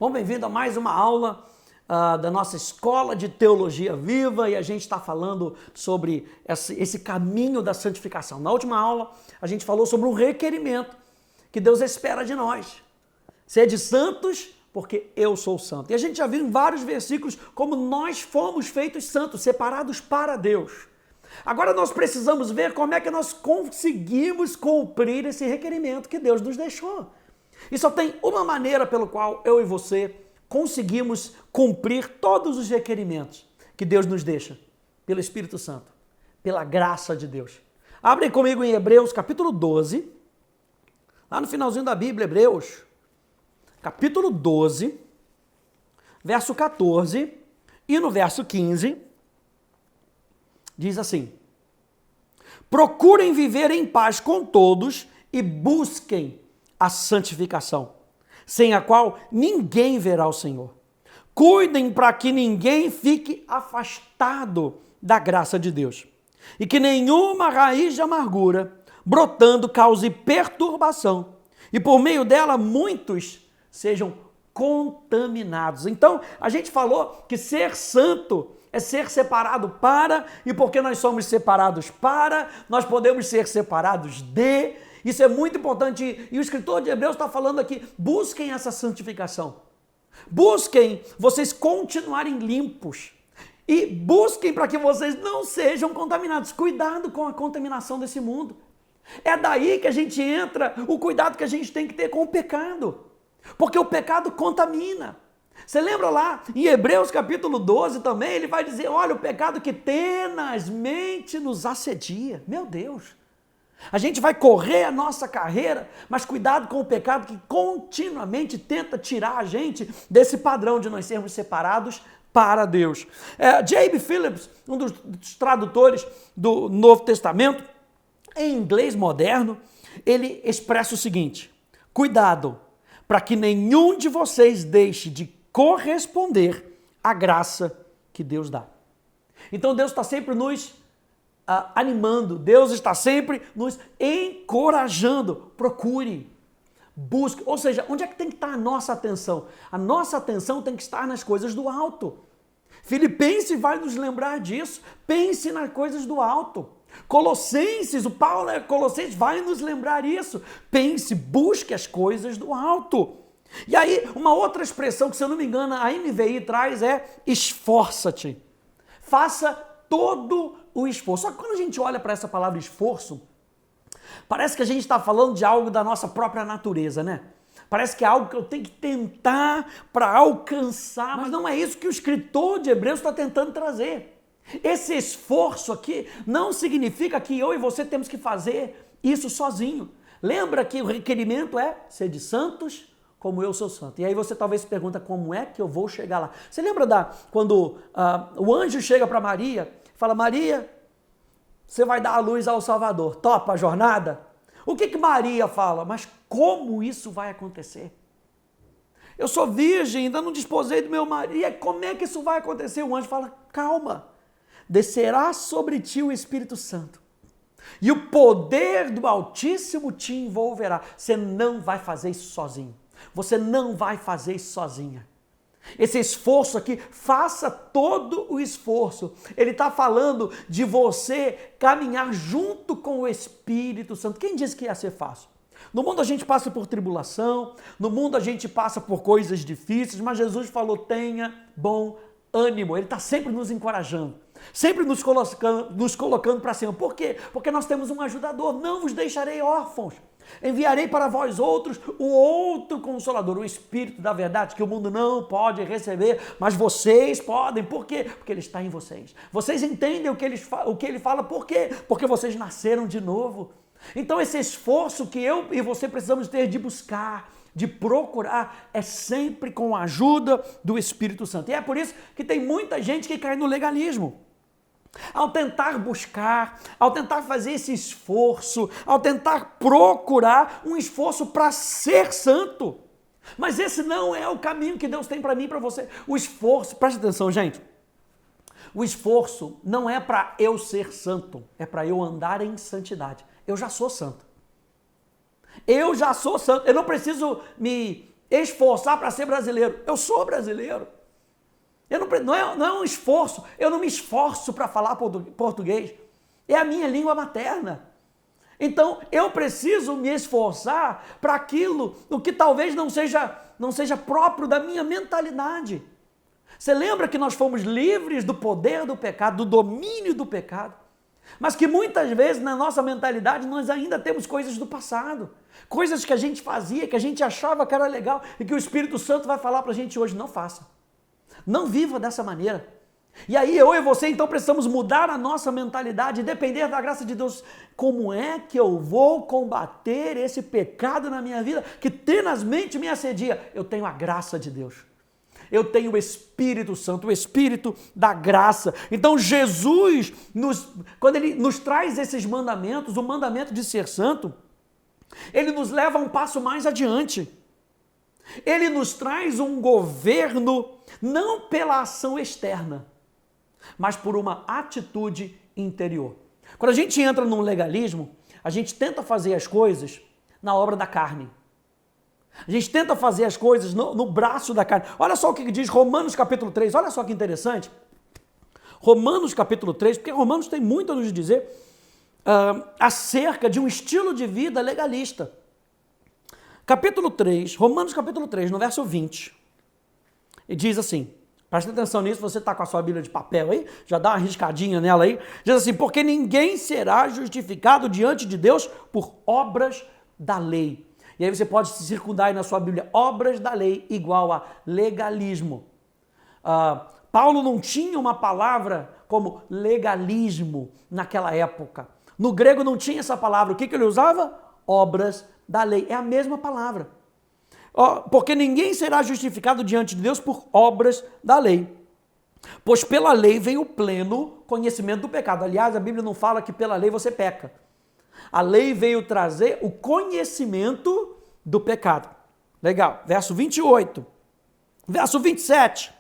Bom, bem-vindo a mais uma aula da nossa Escola de Teologia Viva e a gente está falando sobre esse caminho da santificação. Na última aula, a gente falou sobre um requerimento que Deus espera de nós. Sede santos, porque eu sou santo. E a gente já viu em vários versículos como nós fomos feitos santos, separados para Deus. Agora nós precisamos ver como é que nós conseguimos cumprir esse requerimento que Deus nos deixou. E só tem uma maneira pelo qual eu e você conseguimos cumprir todos os requerimentos que Deus nos deixa, pelo Espírito Santo, pela graça de Deus. Abrem comigo em Hebreus capítulo 12, lá no finalzinho da Bíblia, Hebreus, capítulo 12, verso 14 e no verso 15, diz assim: procurem viver em paz com todos e busquem a santificação, sem a qual ninguém verá o Senhor. Cuidem para que ninguém fique afastado da graça de Deus, e que nenhuma raiz de amargura brotando cause perturbação, e por meio dela muitos sejam contaminados. Então, a gente falou que ser santo é ser separado para, e porque nós somos separados para, nós podemos ser separados de. Isso é muito importante e o escritor de Hebreus está falando aqui, busquem essa santificação. Busquem vocês continuarem limpos e busquem para que vocês não sejam contaminados. Cuidado com a contaminação desse mundo. É daí que a gente entra, o cuidado que a gente tem que ter com o pecado. Porque o pecado contamina. Você lembra lá em Hebreus capítulo 12 também, ele vai dizer, olha, o pecado que tenazmente nos assedia. Meu Deus! A gente vai correr a nossa carreira, mas cuidado com o pecado que continuamente tenta tirar a gente desse padrão de nós sermos separados para Deus. J.B. Phillips, um dos tradutores do Novo Testamento, em inglês moderno, ele expressa o seguinte: cuidado para que nenhum de vocês deixe de corresponder à graça que Deus dá. Então Deus está sempre nos animando, Deus está sempre nos encorajando. Procure, busque, ou seja, onde é que tem que estar a nossa atenção? A nossa atenção tem que estar nas coisas do alto. Filipenses vai nos lembrar disso, pense nas coisas do alto. Colossenses, o Paulo Colossenses vai nos lembrar isso, pense, busque as coisas do alto. E aí, uma outra expressão que, se eu não me engano, a NVI traz é esforça-te, faça todo o esforço. Só que quando a gente olha para essa palavra esforço, parece que a gente está falando de algo da nossa própria natureza, né? Parece que é algo que eu tenho que tentar para alcançar, mas não é isso que o escritor de Hebreus está tentando trazer. Esse esforço aqui não significa que eu e você temos que fazer isso sozinho. Lembra que o requerimento é sede santos como eu sou santo. E aí você talvez se pergunta, como é que eu vou chegar lá? Você lembra quando o anjo chega para Maria, fala, Maria, você vai dar a luz ao Salvador, topa a jornada? O que Maria fala? Mas como isso vai acontecer? Eu sou virgem, ainda não desposei do meu marido, e como é que isso vai acontecer? O anjo fala, calma, descerá sobre ti o Espírito Santo, e o poder do Altíssimo te envolverá. Você não vai fazer isso sozinho. Você não vai fazer isso sozinha. Esse esforço aqui, faça todo o esforço. Ele está falando de você caminhar junto com o Espírito Santo. Quem disse que ia ser fácil? No mundo a gente passa por tribulação, no mundo a gente passa por coisas difíceis, mas Jesus falou, tenha bom ânimo. Ele está sempre nos encorajando, sempre nos colocando para cima. Por quê? Porque nós temos um ajudador. Não vos deixarei órfãos. Enviarei para vós outros o outro Consolador, o Espírito da verdade, que o mundo não pode receber, mas vocês podem. Por quê? Porque ele está em vocês. Vocês entendem o que ele fala. Por quê? Porque vocês nasceram de novo. Então esse esforço que eu e você precisamos ter de buscar, de procurar, é sempre com a ajuda do Espírito Santo. E é por isso que tem muita gente que cai no legalismo. Ao tentar buscar, ao tentar fazer esse esforço, ao tentar procurar um esforço para ser santo. Mas esse não é o caminho que Deus tem para mim e para você. O esforço, preste atenção, gente. O esforço não é para eu ser santo, é para eu andar em santidade. Eu já sou santo. Eu já sou santo. Eu não preciso me esforçar para ser brasileiro. Eu sou brasileiro. Não é um esforço, eu não me esforço para falar português. É a minha língua materna. Então, eu preciso me esforçar para aquilo, o que talvez não seja próprio da minha mentalidade. Você lembra que nós fomos livres do poder do pecado, do domínio do pecado? Mas que muitas vezes na nossa mentalidade nós ainda temos coisas do passado. Coisas que a gente fazia, que a gente achava que era legal e que o Espírito Santo vai falar para a gente hoje, não faça. Não viva dessa maneira. E aí eu e você então precisamos mudar a nossa mentalidade e depender da graça de Deus. Como é que eu vou combater esse pecado na minha vida que tenazmente me assedia? Eu tenho a graça de Deus. Eu tenho o Espírito Santo, o Espírito da graça. Então Jesus, quando Ele nos traz esses mandamentos, o mandamento de ser santo, Ele nos leva um passo mais adiante. Ele nos traz um governo não pela ação externa, mas por uma atitude interior. Quando a gente entra num legalismo, a gente tenta fazer as coisas na obra da carne. A gente tenta fazer as coisas no braço da carne. Olha só o que diz Romanos capítulo 3, olha só que interessante. Romanos capítulo 3, porque Romanos tem muito a nos dizer acerca de um estilo de vida legalista. Capítulo 3, Romanos capítulo 3, no verso 20, e diz assim, presta atenção nisso, você está com a sua Bíblia de papel aí, já dá uma riscadinha nela aí, diz assim, porque ninguém será justificado diante de Deus por obras da lei. E aí você pode se circundar aí na sua Bíblia, obras da lei igual a legalismo. Paulo não tinha uma palavra como legalismo naquela época. No grego não tinha essa palavra, o que ele usava? Obras da lei, é a mesma palavra. Porque ninguém será justificado diante de Deus por obras da lei. Pois pela lei vem o pleno conhecimento do pecado. Aliás, a Bíblia não fala que pela lei você peca. A lei veio trazer o conhecimento do pecado. Legal. Verso 28. Verso 27.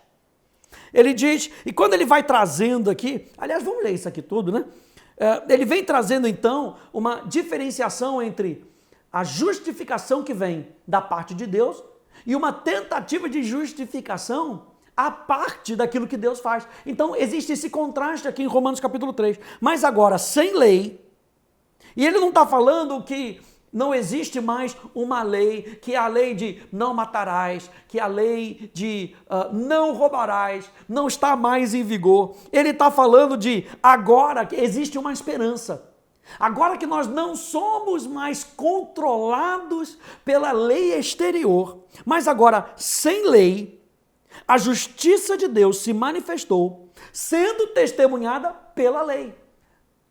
Ele diz, e quando ele vai trazendo aqui, aliás, vamos ler isso aqui tudo, né? Ele vem trazendo então uma diferenciação entre a justificação que vem da parte de Deus e uma tentativa de justificação à parte daquilo que Deus faz. Então, existe esse contraste aqui em Romanos capítulo 3. Mas agora, sem lei, e ele não está falando que não existe mais uma lei, que é a lei de não matarás, que é a lei de não roubarás, não está mais em vigor. Ele está falando de agora que existe uma esperança. Agora que nós não somos mais controlados pela lei exterior, mas agora sem lei, a justiça de Deus se manifestou, sendo testemunhada pela lei.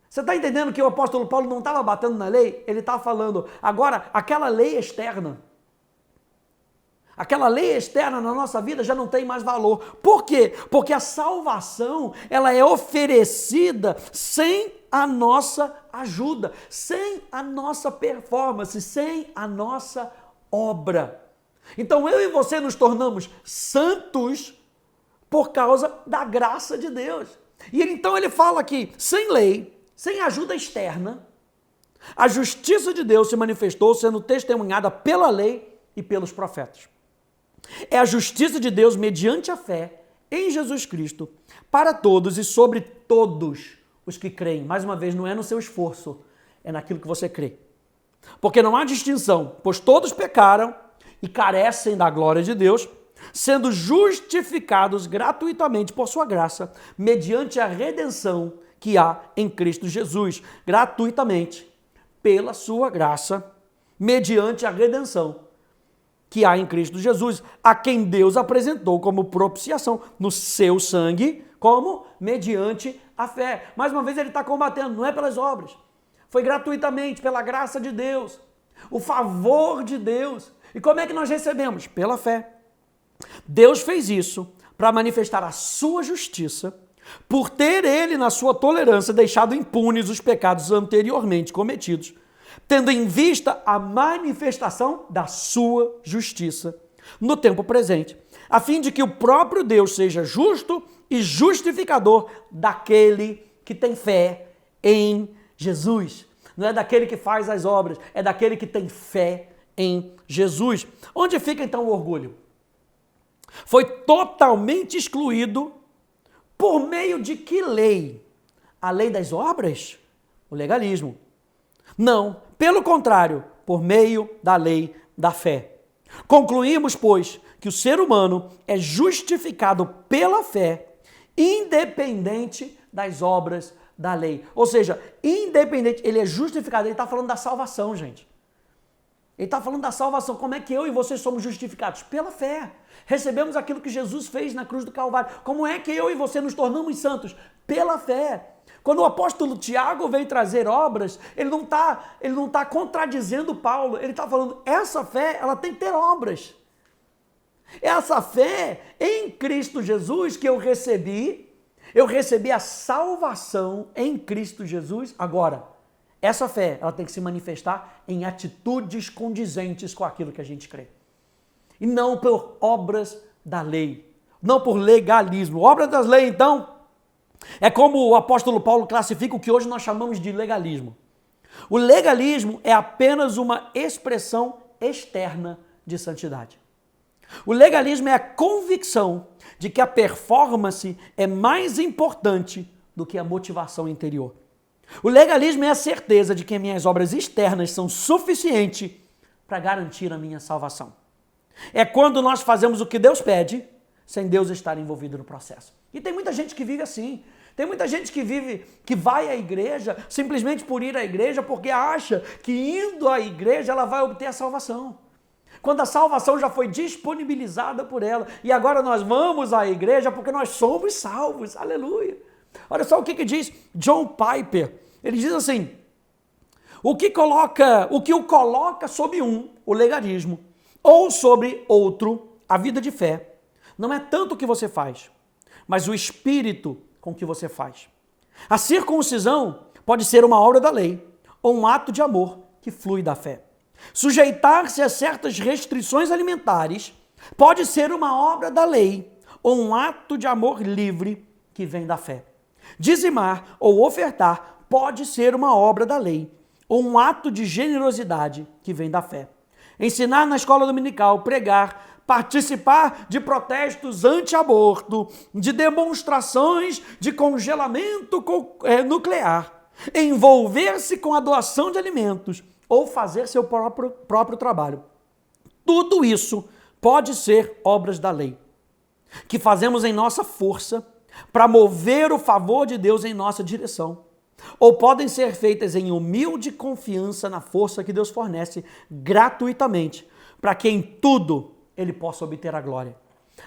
Você está entendendo que o apóstolo Paulo não estava batendo na lei? Ele está falando, agora, aquela lei externa na nossa vida já não tem mais valor. Por quê? Porque a salvação, ela é oferecida sem a nossa ajuda, sem a nossa performance, sem a nossa obra. Então eu e você nos tornamos santos por causa da graça de Deus. E então ele fala que sem lei, sem ajuda externa, a justiça de Deus se manifestou sendo testemunhada pela lei e pelos profetas. É a justiça de Deus mediante a fé em Jesus Cristo para todos e sobre todos os que creem. Mais uma vez, não é no seu esforço, é naquilo que você crê. Porque não há distinção, pois todos pecaram e carecem da glória de Deus, sendo justificados gratuitamente por sua graça, mediante a redenção que há em Cristo Jesus, gratuitamente, pela sua graça, mediante a redenção que há em Cristo Jesus, a quem Deus apresentou como propiciação no seu sangue, como mediante a fé. Mais uma vez ele está combatendo, não é pelas obras, foi gratuitamente, pela graça de Deus, o favor de Deus. E como é que nós recebemos? Pela fé. Deus fez isso para manifestar a sua justiça, por ter ele, na sua tolerância, deixado impunes os pecados anteriormente cometidos, tendo em vista a manifestação da sua justiça no tempo presente, a fim de que o próprio Deus seja justo e justificador daquele que tem fé em Jesus. Não é daquele que faz as obras, é daquele que tem fé em Jesus. Onde fica então o orgulho? Foi totalmente excluído por meio de que lei? A lei das obras? O legalismo. Não, pelo contrário, por meio da lei da fé. Concluímos, pois, que o ser humano é justificado pela fé, independente das obras da lei. Ou seja, independente, ele é justificado, ele está falando da salvação, gente. Ele está falando da salvação. Como é que eu e você somos justificados? Pela fé. Recebemos aquilo que Jesus fez na cruz do Calvário. Como é que eu e você nos tornamos santos? Pela fé. Quando o apóstolo Tiago veio trazer obras, ele não tá contradizendo Paulo. Ele está falando, essa fé, ela tem que ter obras. Essa fé em Cristo Jesus que eu recebi a salvação em Cristo Jesus. Agora, essa fé, ela tem que se manifestar em atitudes condizentes com aquilo que a gente crê. E não por obras da lei, não por legalismo. Obras das leis, então, é como o apóstolo Paulo classifica o que hoje nós chamamos de legalismo. O legalismo é apenas uma expressão externa de santidade. O legalismo é a convicção de que a performance é mais importante do que a motivação interior. O legalismo é a certeza de que minhas obras externas são suficientes para garantir a minha salvação. É quando nós fazemos o que Deus pede, sem Deus estar envolvido no processo. E tem muita gente que vive assim. Tem muita gente que vai à igreja simplesmente por ir à igreja porque acha que indo à igreja ela vai obter a salvação. Quando a salvação já foi disponibilizada por ela. E agora nós vamos à igreja porque nós somos salvos. Aleluia. Olha só o que diz John Piper. Ele diz assim, o que o coloca sobre o legalismo, ou sobre outro, a vida de fé, não é tanto o que você faz, mas o espírito com que você faz. A circuncisão pode ser uma obra da lei, ou um ato de amor que flui da fé. Sujeitar-se a certas restrições alimentares pode ser uma obra da lei, ou um ato de amor livre que vem da fé. Dizimar ou ofertar pode ser uma obra da lei, ou um ato de generosidade que vem da fé. Ensinar na escola dominical, pregar, participar de protestos anti-aborto, de demonstrações de congelamento nuclear, envolver-se com a doação de alimentos ou fazer seu próprio trabalho. Tudo isso pode ser obras da lei, que fazemos em nossa força para mover o favor de Deus em nossa direção, ou podem ser feitas em humilde confiança na força que Deus fornece gratuitamente, para que em tudo Ele possa obter a glória.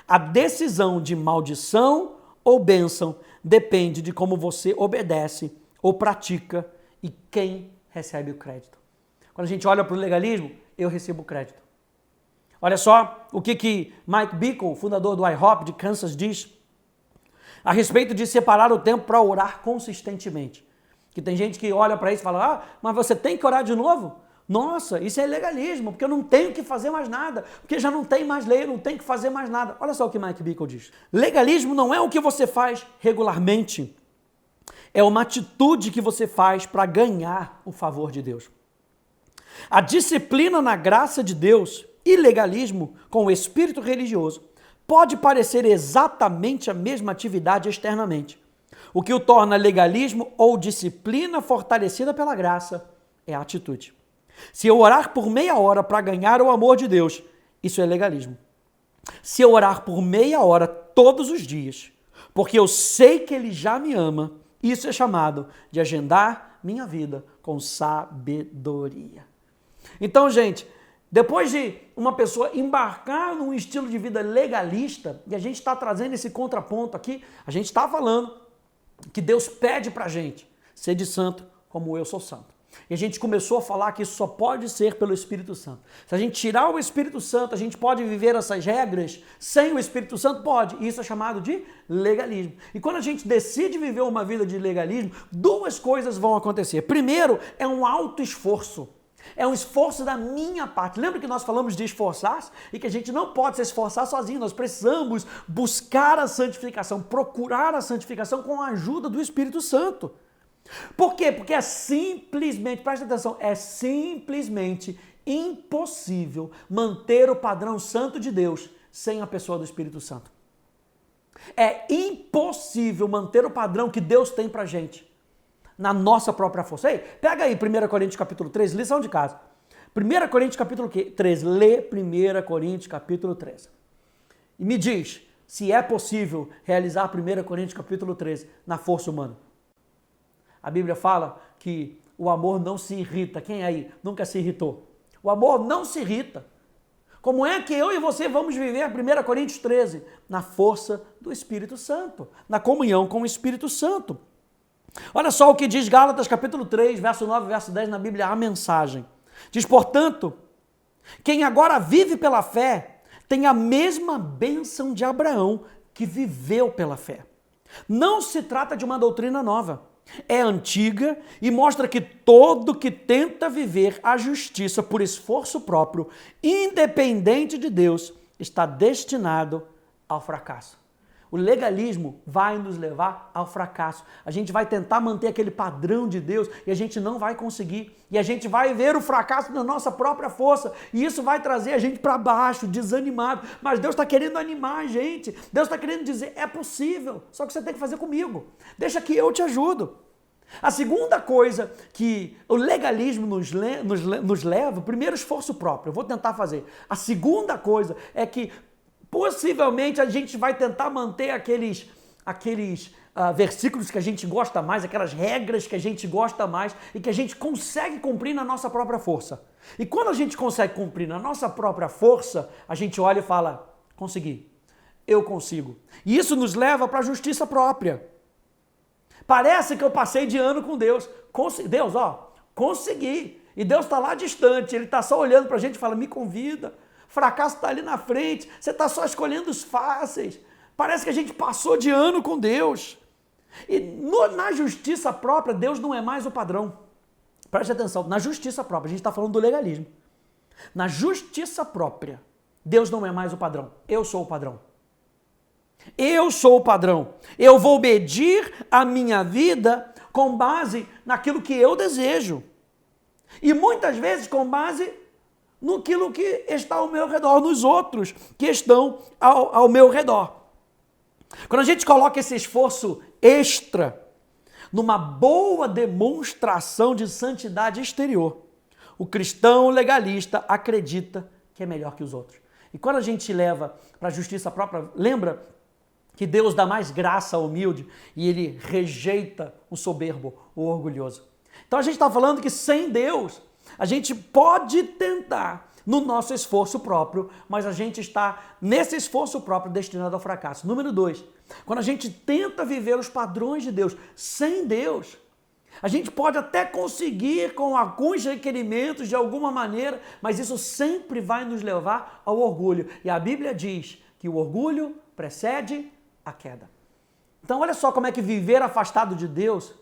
A decisão de maldição ou bênção depende de como você obedece ou pratica e quem recebe o crédito. Quando a gente olha para o legalismo, eu recebo o crédito. Olha só o que Mike Bickle, fundador do IHOP de Kansas, diz a respeito de separar o tempo para orar consistentemente. Que tem gente que olha para isso e fala, mas você tem que orar de novo? Nossa, isso é legalismo, porque eu não tenho que fazer mais nada, porque já não tem mais lei, eu não tenho que fazer mais nada. Olha só o que Mike Bickle diz. Legalismo não é o que você faz regularmente, é uma atitude que você faz para ganhar o favor de Deus. A disciplina na graça de Deus e legalismo com o espírito religioso pode parecer exatamente a mesma atividade externamente. O que o torna legalismo ou disciplina fortalecida pela graça é a atitude. Se eu orar por meia hora para ganhar o amor de Deus, isso é legalismo. Se eu orar por meia hora todos os dias, porque eu sei que Ele já me ama, isso é chamado de agendar minha vida com sabedoria. Então, gente, depois de uma pessoa embarcar num estilo de vida legalista, e a gente está trazendo esse contraponto aqui, a gente está falando que Deus pede pra gente ser de santo como eu sou santo. E a gente começou a falar que isso só pode ser pelo Espírito Santo. Se a gente tirar o Espírito Santo, a gente pode viver essas regras sem o Espírito Santo? Pode. E isso é chamado de legalismo. E quando a gente decide viver uma vida de legalismo, duas coisas vão acontecer. Primeiro, é um alto esforço. É um esforço da minha parte. Lembra que nós falamos de esforçar? E que a gente não pode se esforçar sozinho. Nós precisamos buscar a santificação, procurar a santificação com a ajuda do Espírito Santo. Por quê? Porque é simplesmente, presta atenção, é simplesmente impossível manter o padrão santo de Deus sem a pessoa do Espírito Santo. É impossível manter o padrão que Deus tem pra gente na nossa própria força. Ei, pega aí 1 Coríntios capítulo 3, lição de casa. 1 Coríntios capítulo 3, lê 1 Coríntios capítulo 3. E me diz se é possível realizar 1 Coríntios capítulo 13 na força humana. A Bíblia fala que o amor não se irrita. Quem aí nunca se irritou? O amor não se irrita. Como é que eu e você vamos viver 1 Coríntios 13? Na força do Espírito Santo, na comunhão com o Espírito Santo. Olha só o que diz Gálatas capítulo 3, verso 9 e verso 10 na Bíblia, a mensagem. Diz, portanto, quem agora vive pela fé tem a mesma bênção de Abraão que viveu pela fé. Não se trata de uma doutrina nova. É antiga e mostra que todo que tenta viver a justiça por esforço próprio, independente de Deus, está destinado ao fracasso. O legalismo vai nos levar ao fracasso. A gente vai tentar manter aquele padrão de Deus e a gente não vai conseguir. E a gente vai ver o fracasso na nossa própria força. E isso vai trazer a gente para baixo, desanimado. Mas Deus está querendo animar a gente. Deus está querendo dizer, é possível, só que você tem que fazer comigo. Deixa que eu te ajudo. A segunda coisa que o legalismo nos leva, primeiro, esforço próprio. Eu vou tentar fazer. A segunda coisa é que possivelmente a gente vai tentar manter aqueles versículos que a gente gosta mais, aquelas regras que a gente gosta mais e que a gente consegue cumprir na nossa própria força. E quando a gente consegue cumprir na nossa própria força, a gente olha e fala, consegui, eu consigo. E isso nos leva para a justiça própria. Parece que eu passei de ano com Deus. Deus, consegui. E Deus está lá distante, Ele está só olhando para a gente e fala, me convida. Fracasso está ali na frente, você está só escolhendo os fáceis. Parece que a gente passou de ano com Deus. E na justiça própria, Deus não é mais o padrão. Preste atenção, na justiça própria, a gente está falando do legalismo. Na justiça própria, Deus não é mais o padrão, eu sou o padrão. Eu sou o padrão. Eu vou medir a minha vida com base naquilo que eu desejo. E muitas vezes com base naquilo que está ao meu redor, nos outros que estão ao meu redor. Quando a gente coloca esse esforço extra numa boa demonstração de santidade exterior, o cristão legalista acredita que é melhor que os outros. E quando a gente leva para a justiça própria, lembra que Deus dá mais graça ao humilde e Ele rejeita o soberbo, o orgulhoso. Então a gente está falando que sem Deus, a gente pode tentar no nosso esforço próprio, mas a gente está nesse esforço próprio destinado ao fracasso. Número 2, quando a gente tenta viver os padrões de Deus sem Deus, a gente pode até conseguir com alguns requerimentos de alguma maneira, mas isso sempre vai nos levar ao orgulho. E a Bíblia diz que o orgulho precede a queda. Então olha só como é que viver afastado de Deus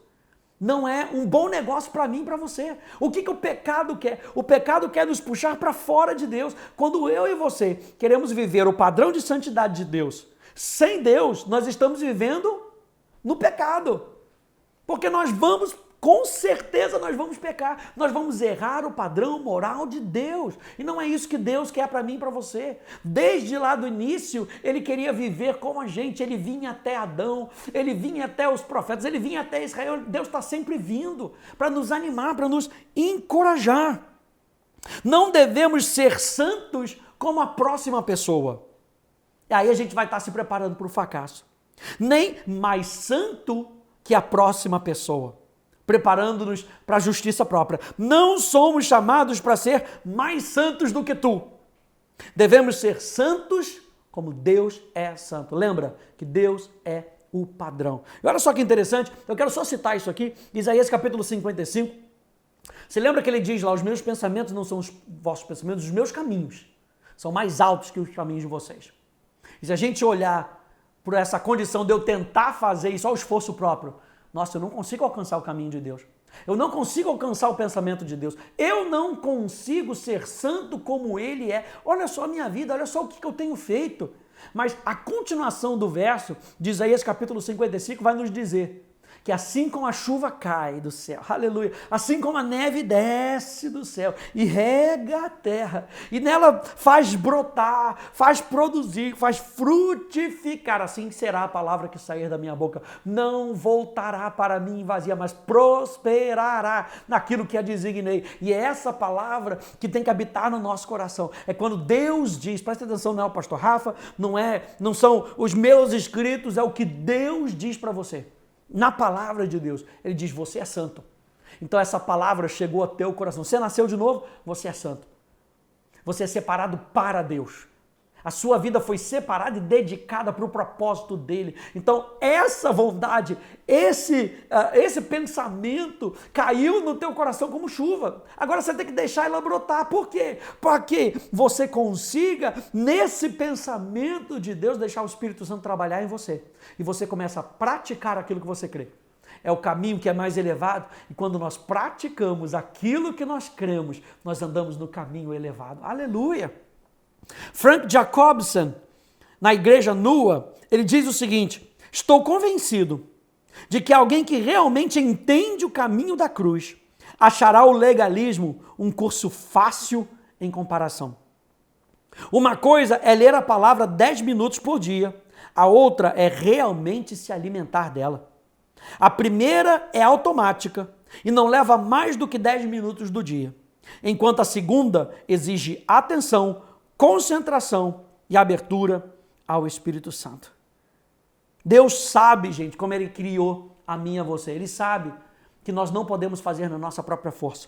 não é um bom negócio para mim e para você. O que o pecado quer? O pecado quer nos puxar para fora de Deus. Quando eu e você queremos viver o padrão de santidade de Deus, sem Deus, nós estamos vivendo no pecado. Porque com certeza nós vamos pecar, nós vamos errar o padrão moral de Deus. E não é isso que Deus quer para mim e para você. Desde lá do início, Ele queria viver como a gente. Ele vinha até Adão, Ele vinha até os profetas, Ele vinha até Israel. Deus está sempre vindo para nos animar, para nos encorajar. Não devemos ser santos como a próxima pessoa. E aí a gente vai estar se preparando para o fracasso. Nem mais santo que a próxima pessoa, preparando-nos para a justiça própria. Não somos chamados para ser mais santos do que tu. Devemos ser santos como Deus é santo. Lembra que Deus é o padrão. E olha só que interessante, eu quero só citar isso aqui, Isaías capítulo 55. Você lembra que ele diz lá, os meus pensamentos não são os vossos pensamentos, os meus caminhos são mais altos que os caminhos de vocês. E se a gente olhar por essa condição de eu tentar fazer isso ao esforço próprio, nossa, eu não consigo alcançar o caminho de Deus. Eu não consigo alcançar o pensamento de Deus. Eu não consigo ser santo como Ele é. Olha só a minha vida, olha só o que eu tenho feito. Mas a continuação do verso de Isaías capítulo 55 vai nos dizer que assim como a chuva cai do céu, aleluia, assim como a neve desce do céu e rega a terra, e nela faz brotar, faz produzir, faz frutificar, assim será a palavra que sair da minha boca. Não voltará para mim vazia, mas prosperará naquilo que a designei. E é essa palavra que tem que habitar no nosso coração. É quando Deus diz, presta atenção, não é o pastor Rafa, não são os meus escritos, é o que Deus diz para você. Na palavra de Deus, ele diz, você é santo. Então essa palavra chegou ao teu coração. Você nasceu de novo, você é santo. Você é separado para Deus. A sua vida foi separada e dedicada para o propósito dele. Então essa vontade, esse pensamento caiu no teu coração como chuva. Agora você tem que deixar ela brotar. Por quê? Para que você consiga, nesse pensamento de Deus, deixar o Espírito Santo trabalhar em você. E você começa a praticar aquilo que você crê. É o caminho que é mais elevado, e quando nós praticamos aquilo que nós cremos, nós andamos no caminho elevado. Aleluia! Frank Jacobson, na Igreja Nua, ele diz o seguinte: estou convencido de que alguém que realmente entende o caminho da cruz achará o legalismo um curso fácil em comparação. Uma coisa é ler a palavra 10 minutos por dia, a outra é realmente se alimentar dela. A primeira é automática e não leva mais do que 10 minutos do dia, enquanto a segunda exige atenção, concentração e abertura ao Espírito Santo. Deus sabe, gente, como Ele criou a mim e a você. Ele sabe que nós não podemos fazer na nossa própria força.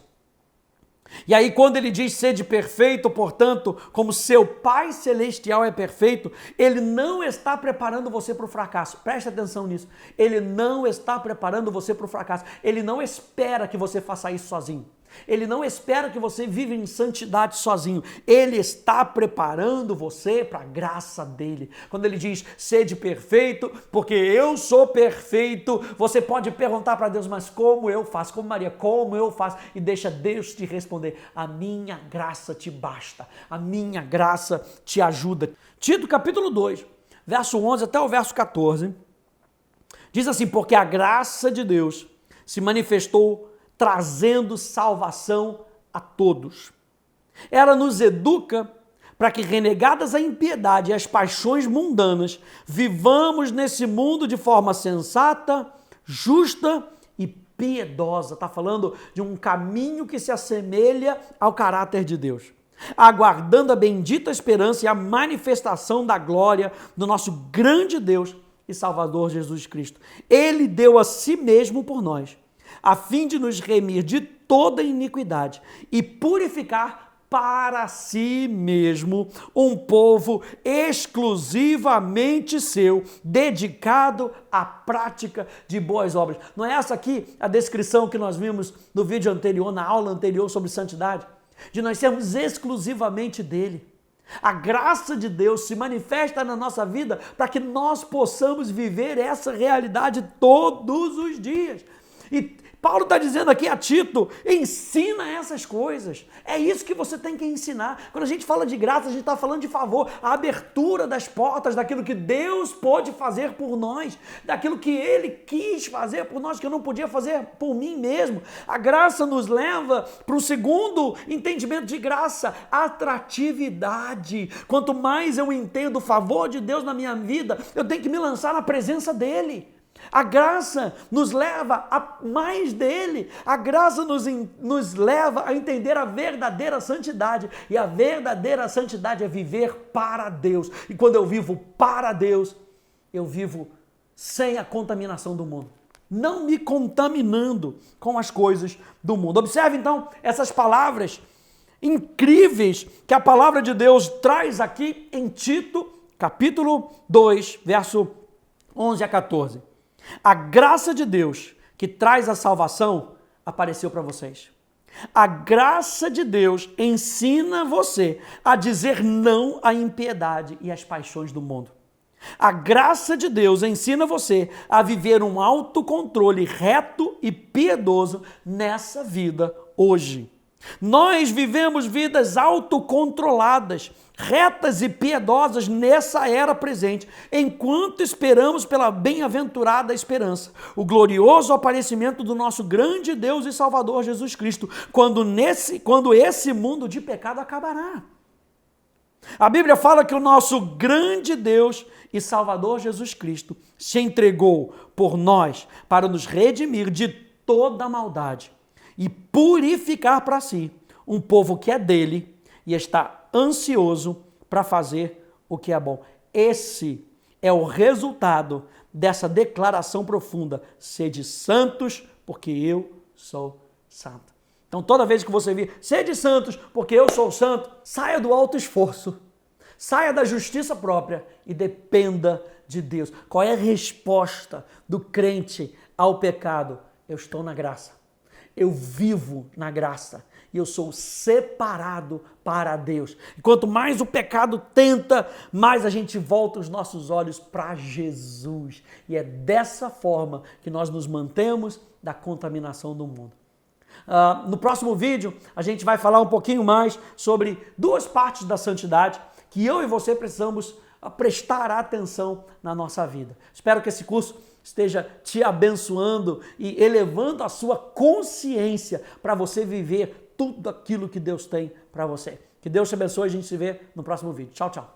E aí quando Ele diz sede perfeito, portanto, como seu Pai Celestial é perfeito, Ele não está preparando você para o fracasso. Preste atenção nisso. Ele não está preparando você para o fracasso. Ele não espera que você faça isso sozinho. Ele não espera que você viva em santidade sozinho. Ele está preparando você para a graça dele. Quando ele diz, sede perfeito, porque eu sou perfeito, você pode perguntar para Deus, mas como eu faço? Como Maria, como eu faço? E deixa Deus te responder, a minha graça te basta, a minha graça te ajuda. Tito capítulo 2, verso 11 até o verso 14, diz assim, porque a graça de Deus se manifestou trazendo salvação a todos. Ela nos educa para que, renegadas a impiedade e as paixões mundanas, vivamos nesse mundo de forma sensata, justa e piedosa. Está falando de um caminho que se assemelha ao caráter de Deus, aguardando a bendita esperança e a manifestação da glória do nosso grande Deus e Salvador Jesus Cristo. Ele deu a si mesmo por nós, a fim de nos remir de toda iniquidade e purificar para si mesmo um povo exclusivamente seu, dedicado à prática de boas obras. Não é essa aqui a descrição que nós vimos no vídeo anterior, na aula anterior sobre santidade? De nós sermos exclusivamente dele. A graça de Deus se manifesta na nossa vida para que nós possamos viver essa realidade todos os dias. E Paulo está dizendo aqui a Tito, ensina essas coisas. É isso que você tem que ensinar. Quando a gente fala de graça, a gente está falando de favor, a abertura das portas daquilo que Deus pode fazer por nós, daquilo que Ele quis fazer por nós, que eu não podia fazer por mim mesmo. A graça nos leva para o segundo entendimento de graça, atratividade. Quanto mais eu entendo o favor de Deus na minha vida, eu tenho que me lançar na presença dEle. A graça nos leva a mais dele. A graça nos leva a entender a verdadeira santidade. E a verdadeira santidade é viver para Deus. E quando eu vivo para Deus, eu vivo sem a contaminação do mundo. Não me contaminando com as coisas do mundo. Observe então essas palavras incríveis que a palavra de Deus traz aqui em Tito, capítulo 2, verso 11 a 14. A graça de Deus que traz a salvação apareceu para vocês. A graça de Deus ensina você a dizer não à impiedade e às paixões do mundo. A graça de Deus ensina você a viver um autocontrole reto e piedoso nessa vida hoje. Nós vivemos vidas autocontroladas, retas e piedosas nessa era presente, enquanto esperamos pela bem-aventurada esperança, o glorioso aparecimento do nosso grande Deus e Salvador Jesus Cristo, quando esse mundo de pecado acabará. A Bíblia fala que o nosso grande Deus e Salvador Jesus Cristo se entregou por nós para nos redimir de toda maldade e purificar para si um povo que é dele e está ansioso para fazer o que é bom. Esse é o resultado dessa declaração profunda: sede santos, porque eu sou santo. Então, toda vez que você vir, sede santos, porque eu sou santo, saia do alto esforço, saia da justiça própria e dependa de Deus. Qual é a resposta do crente ao pecado? Eu estou na graça. Eu vivo na graça e eu sou separado para Deus. E quanto mais o pecado tenta, mais a gente volta os nossos olhos para Jesus. E é dessa forma que nós nos mantemos da contaminação do mundo. No próximo vídeo, a gente vai falar um pouquinho mais sobre duas partes da santidade que eu e você precisamos prestar atenção na nossa vida. Espero que esse curso esteja te abençoando e elevando a sua consciência para você viver tudo aquilo que Deus tem para você. Que Deus te abençoe e a gente se vê no próximo vídeo. Tchau, tchau.